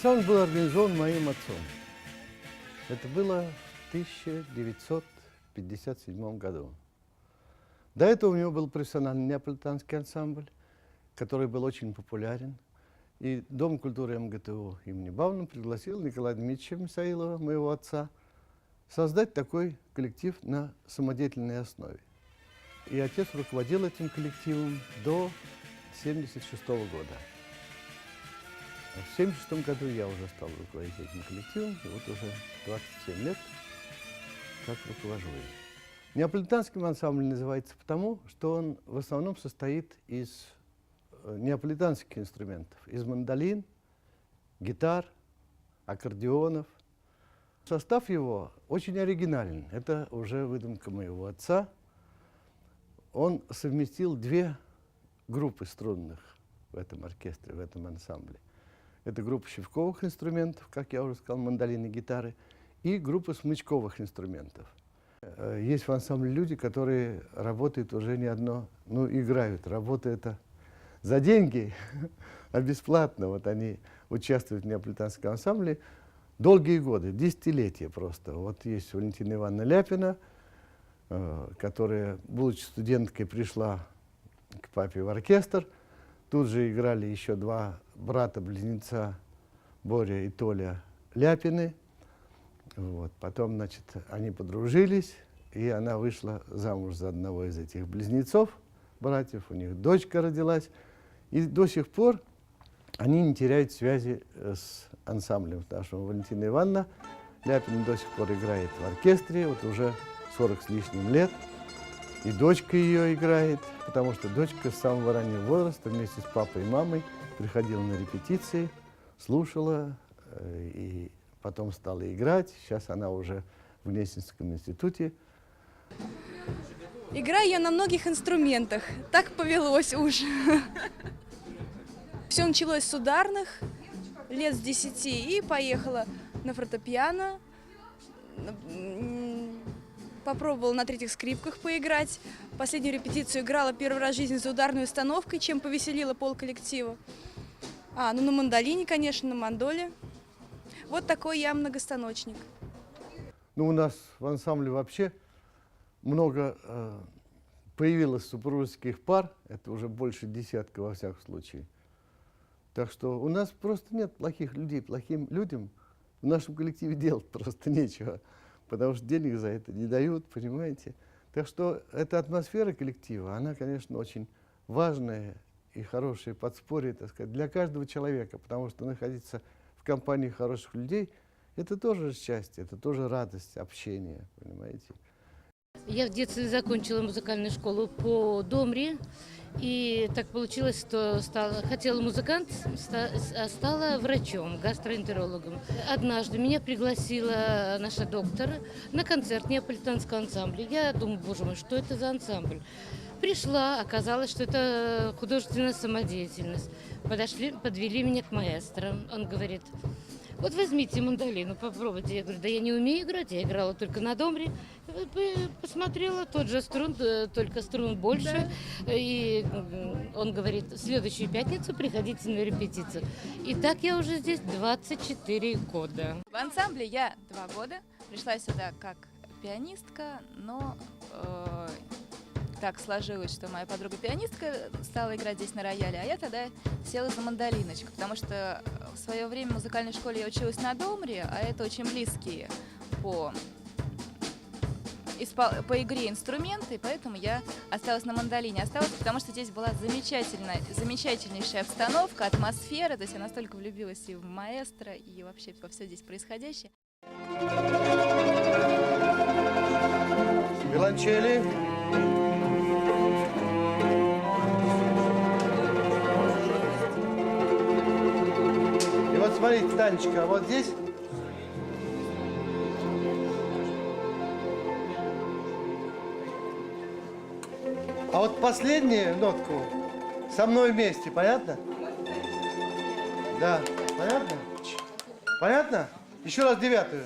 Ансамбль был организован моим отцом. Это было в 1957 году. До этого у него был профессиональный неаполитанский ансамбль, который был очень популярен. И Дом культуры МГТУ имени Баумана пригласил Николая Дмитриевича Мисаилова, моего отца, создать такой коллектив на самодеятельной основе. И отец руководил этим коллективом до 1976 года. В 1976 году я уже стал руководить этим коллективом, и вот уже 27 лет как руковожу им. Неаполитанским ансамблем называется потому, что он в основном состоит из неаполитанских инструментов, из мандолин, гитар, аккордеонов. Состав его очень оригинален. Это уже выдумка моего отца. Он совместил две группы струнных в этом оркестре, в этом ансамбле. Это группа щипковых инструментов, как я уже сказал, мандолины, гитары, и группа смычковых инструментов. Есть в ансамбле люди, которые работают уже не одно, ну, играют. Работа это за деньги, а бесплатно. Вот они участвуют в неаполитанском ансамбле долгие годы, десятилетия просто. Вот есть Валентина Ивановна Ляпина, которая, будучи студенткой, пришла к папе в оркестр. Тут же играли еще два брата-близнеца, Боря и Толя Ляпины. Вот. Потом, значит, они подружились, и она вышла замуж за одного из этих близнецов, братьев. У них дочка родилась. И до сих пор они не теряют связи с ансамблем, потому что Валентина Ивановна Ляпина до сих пор играет в оркестре, вот уже 40 с лишним лет. И дочка ее играет, потому что дочка с самого раннего возраста вместе с папой и мамой приходила на репетиции, слушала и потом стала играть. Сейчас она уже в Гнесинском институте. Играю я на многих инструментах. Так повелось уж. Все началось с ударных, лет с 10, и поехала на фортепиано. Попробовала на третьих скрипках поиграть. Последнюю репетицию играла первый раз в жизни за ударной установкой, чем повеселила полколлектива. Ну на мандолине, конечно, на мандоле. Вот такой я многостаночник. Ну, у нас в ансамбле вообще много появилось супружеских пар, это уже больше десятка во всяком случае. Так что у нас просто нет плохих людей. Плохим людям в нашем коллективе делать просто нечего, потому что денег за это не дают, понимаете. Так что эта атмосфера коллектива, она, конечно, очень важная и хорошее подспорье, так сказать, для каждого человека, потому что находиться в компании хороших людей – это тоже счастье, это тоже радость общения, понимаете. Я в детстве закончила музыкальную школу по Домре, и так получилось, что хотела музыкант, а стала врачом, гастроэнтерологом. Однажды меня пригласила наша доктор на концерт неаполитанского ансамбля. Я думаю, боже мой, что это за ансамбль? Пришла, оказалось, что это художественная самодеятельность. Подвели меня к маэстро. Он говорит: вот возьмите мандолину, попробуйте. Я говорю: да я не умею играть, я играла только на домре. Посмотрела, тот же струн, только струн больше. Да. И он говорит: в следующую пятницу приходите на репетицию. И так я уже здесь 24 года. В ансамбле я 2 года. Пришла сюда как пианистка, но так сложилось, что моя подруга-пианистка стала играть здесь на рояле, а я тогда села за мандолиночку, потому что в свое время в музыкальной школе я училась на домре, а это очень близкие по игре инструменты, поэтому я осталась на мандолине. Осталась, потому что здесь была замечательнейшая обстановка, атмосфера, то есть я настолько влюбилась и в маэстро, и вообще во все здесь происходящее. Виолончели. И вот смотрите, Танечка, вот здесь а вот последнюю нотку со мной вместе, понятно? Да, понятно? Понятно? Еще раз 9-ю.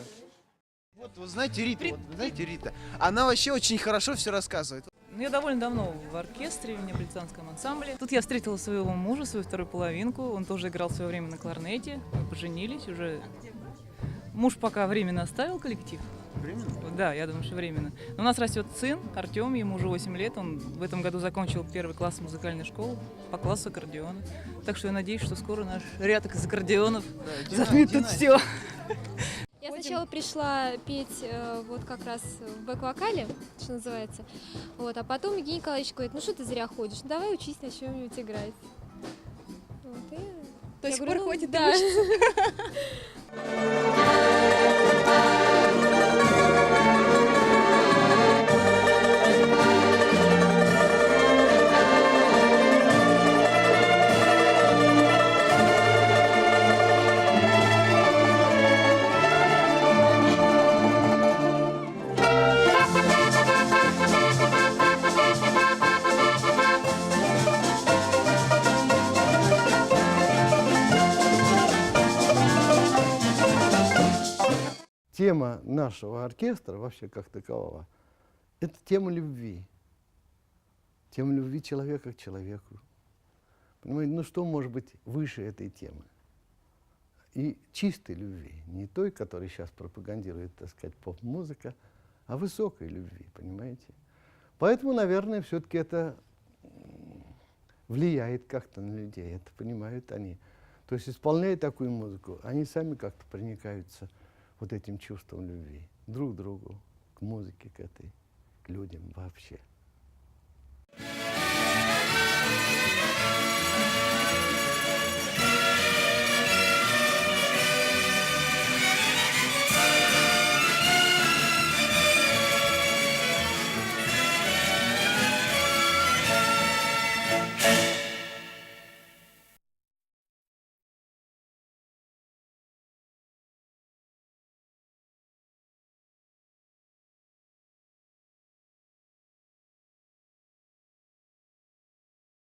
Вот знаете, Рита, она вообще очень хорошо все рассказывает. Ну, я довольно давно в оркестре, в неаполитанском ансамбле. Тут я встретила своего мужа, свою вторую половинку. Он тоже играл в свое время на кларнете. Мы поженились уже. Муж пока временно оставил коллектив. Временно? Да, я думаю, что временно. Но у нас растет сын, Артем, ему уже 8 лет. Он в этом году закончил 1 класс музыкальной школы по классу аккордеона. Так что я надеюсь, что скоро наш ряд из аккордеонов затмит тут все. Я сначала пришла петь вот как раз в бэк-вокале, что называется. Вот, а потом Евгений Николаевич говорит, ну что ты зря ходишь, ну давай учись на чем-нибудь играть. Вот, и До я сих говорю, пор ну, ходит и да. Тема нашего оркестра, вообще как такового, это тема любви. Тема любви человека к человеку. Понимаете, ну что может быть выше этой темы? И чистой любви, не той, которая сейчас пропагандирует, так сказать, поп-музыка, а высокой любви, понимаете? Поэтому, наверное, все-таки это влияет как-то на людей, это понимают они. То есть, исполняя такую музыку, они сами как-то проникаются вот этим чувством любви друг к другу, к музыке, к этой, к людям вообще.